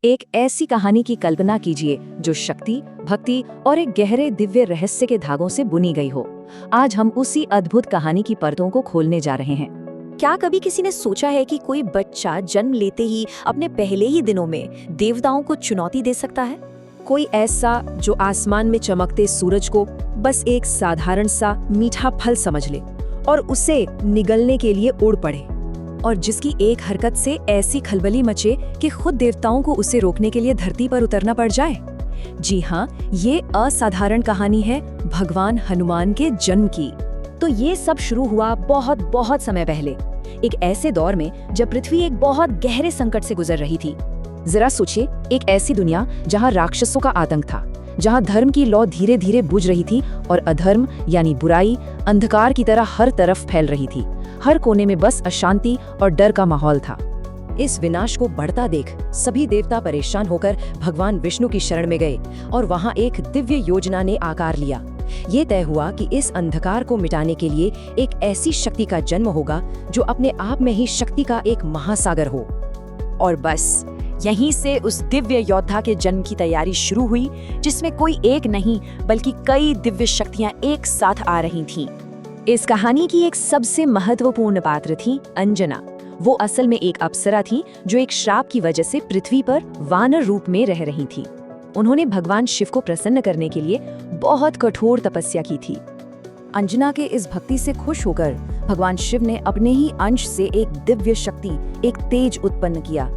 एक ऐसी कहानी की कल्पना कीजिए जो शक्ति, भक्ति और एक गहरे दिव्य रहस्य के धागों से बुनी गई हो। आज हम उसी अद्भुत कहानी की परतों को खोलने जा रहे हैं। क्या कभी किसी ने सोचा है कि कोई बच्चा जन्म लेते ही अपने पहले ही दिनों में देवताओं को चुनौती दे सकता है? कोई ऐसा जो आसमान में चमकते सूरज को बस एक साधारण सा मीठा फल समझ ले और उसे निगलने के लिए उड़ पड़े, और जिसकी एक हरकत से ऐसी खलबली मचे कि खुद देवताओं को उसे रोकने के लिए धरती पर उतरना पड़ जाए। जी हाँ, ये असाधारण कहानी है भगवान हनुमान के जन्म की। तो ये सब शुरू हुआ बहुत बहुत समय पहले, एक ऐसे दौर में जब पृथ्वी एक बहुत गहरे संकट से गुजर रही थी। जरा सोचिए, एक ऐसी दुनिया जहाँ राक्षसों का आतंक था, जहाँ धर्म की लौ धीरे धीरे बुझ रही थी और अधर्म यानी बुराई अंधकार की तरह हर तरफ फैल रही थी। हर कोने में बस अशांति और डर का माहौल था। इस विनाश को बढ़ता देख सभी देवता परेशान होकर भगवान विष्णु की शरण में गए और वहां एक दिव्य योजना ने आकार लिया। ये तय हुआ कि इस अंधकार को मिटाने के लिए एक ऐसी शक्ति का जन्म होगा जो अपने आप में ही शक्ति का एक महासागर हो। और बस यहीं से उस दिव्य योद्धा के जन्म की तैयारी शुरू हुई, जिसमें कोई एक नहीं बल्कि कई दिव्य शक्तियां एक साथ आ रही थीं। इस कहानी की एक सबसे महत्वपूर्ण पात्र थी अंजना। वो असल में एक अप्सरा थी जो एक श्राप की वजह से पृथ्वी पर वानर रूप में रह रही थी। उन्होंने भगवान शिव को प्रसन्न करने के लिए बहुत कठोर तपस्या की थी। अंजना के इस भक्ति से खुश होकर भगवान शिव ने अपने ही अंश से एक दिव्य शक्ति, एक तेज उत्पन्न किया।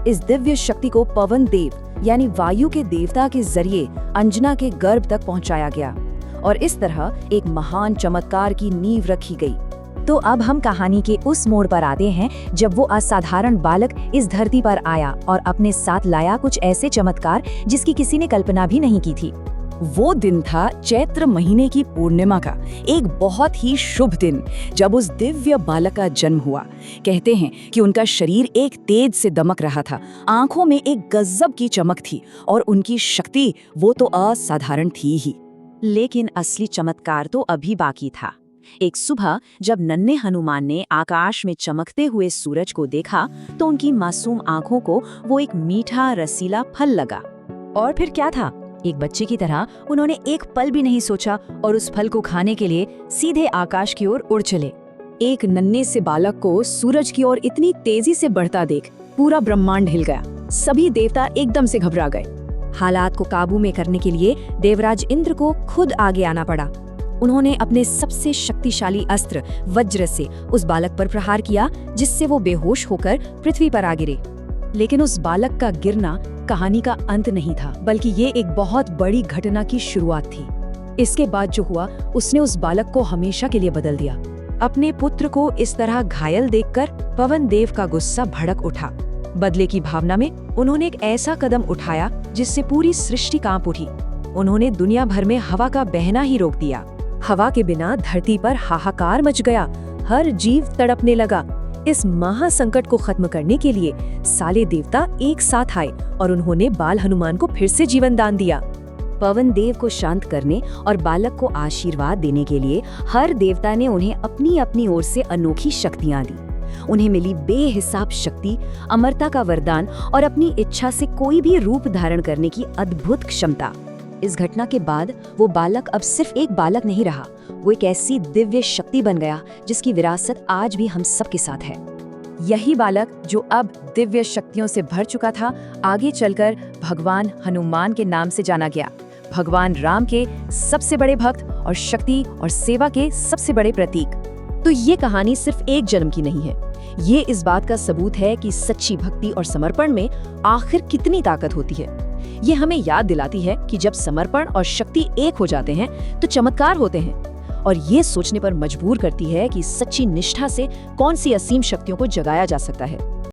इस दिव्य शक्ति को पवन देव यानी वायु के देवता के जरिए अंजना के गर्भ तक पहुंचाया गया और इस तरह एक महान चमत्कार की नींव रखी गई। तो अब हम कहानी के उस मोड़ पर आते हैं जब वो असाधारण बालक इस धरती पर आया और अपने साथ लाया कुछ ऐसे चमत्कार जिसकी किसी ने कल्पना भी नहीं की थी। वो दिन था चैत्र महीने की पूर्णिमा का, एक बहुत ही शुभ दिन जब उस दिव्य बालक का जन्म हुआ। कहते हैं कि उनका शरीर एक तेज से दमक रहा था, आंखों में एक गजब की चमक थी और उनकी शक्ति वो तो असाधारण थी ही। लेकिन असली चमत्कार तो अभी बाकी था। एक सुबह जब नन्हे हनुमान ने आकाश में चमकते हुए सूरज को देखा तो उनकी मासूम आंखों को वो एक मीठा रसीला फल लगा। और फिर क्या था, एक बच्चे की तरह उन्होंने एक पल भी नहीं सोचा और उस फल को खाने के लिए सीधे आकाश की ओर उड़ चले। एक नन्हे से बालक को सूरज की ओर इतनी तेजी से बढ़ता देख पूरा ब्रह्मांड हिल गया। सभी देवता एकदम से घबरा गए। हालात को काबू में करने के लिए देवराज इंद्र को खुद आगे आना पड़ा। उन्होंने अपने सबसे शक्तिशाली अस्त्र वज्र से उस बालक पर प्रहार किया, जिससे वो बेहोश होकर पृथ्वी पर आ गिरे। लेकिन उस बालक का गिरना कहानी का अंत नहीं था, बल्कि ये एक बहुत बड़ी घटना की शुरुआत थी। इसके बाद जो हुआ उसने उस बालक को हमेशा के लिए बदल दिया। अपने पुत्र को इस तरह घायल देखकर पवन देव का गुस्सा भड़क उठा। बदले की भावना में उन्होंने एक ऐसा कदम उठाया जिससे पूरी सृष्टि कांप उठी। उन्होंने दुनिया भर में हवा का बहना ही रोक दिया। हवा के बिना धरती पर हाहाकार मच गया, हर जीव तड़पने लगा। इस महासंकट को खत्म करने के लिए सारे देवता एक साथ आए और उन्होंने बाल हनुमान को फिर से जीवन दान दिया। पवन देव को शांत करने और बालक को आशीर्वाद देने के लिए हर देवता ने उन्हें अपनी अपनी ओर से अनोखी शक्तियां दी। उन्हें मिली बेहिसाब शक्ति, अमरता का वरदान और अपनी इच्छा से कोई भी रूप धारण करने की अद्भुत क्षमता। इस घटना के बाद वो बालक अब सिर्फ एक बालक नहीं रहा, वो एक ऐसी दिव्य शक्ति बन गया जिसकी विरासत आज भी हम सब के साथ है। यही बालक जो अब दिव्य शक्तियों से भर चुका था, आगे चलकर भगवान हनुमान के नाम से जाना गया। भगवान राम के सबसे बड़े भक्त और शक्ति और सेवा के सबसे बड़े प्रतीक। तो ये कहानी सिर्फ एक जन्म की नहीं है, ये इस बात का सबूत है कि सच्ची भक्ति और समर्पण में आखिर कितनी ताकत होती है। ये हमें याद दिलाती है कि जब समर्पण और शक्ति एक हो जाते हैं तो चमत्कार होते हैं, और ये सोचने पर मजबूर करती है कि सच्ची निष्ठा से कौन सी असीम शक्तियों को जगाया जा सकता है।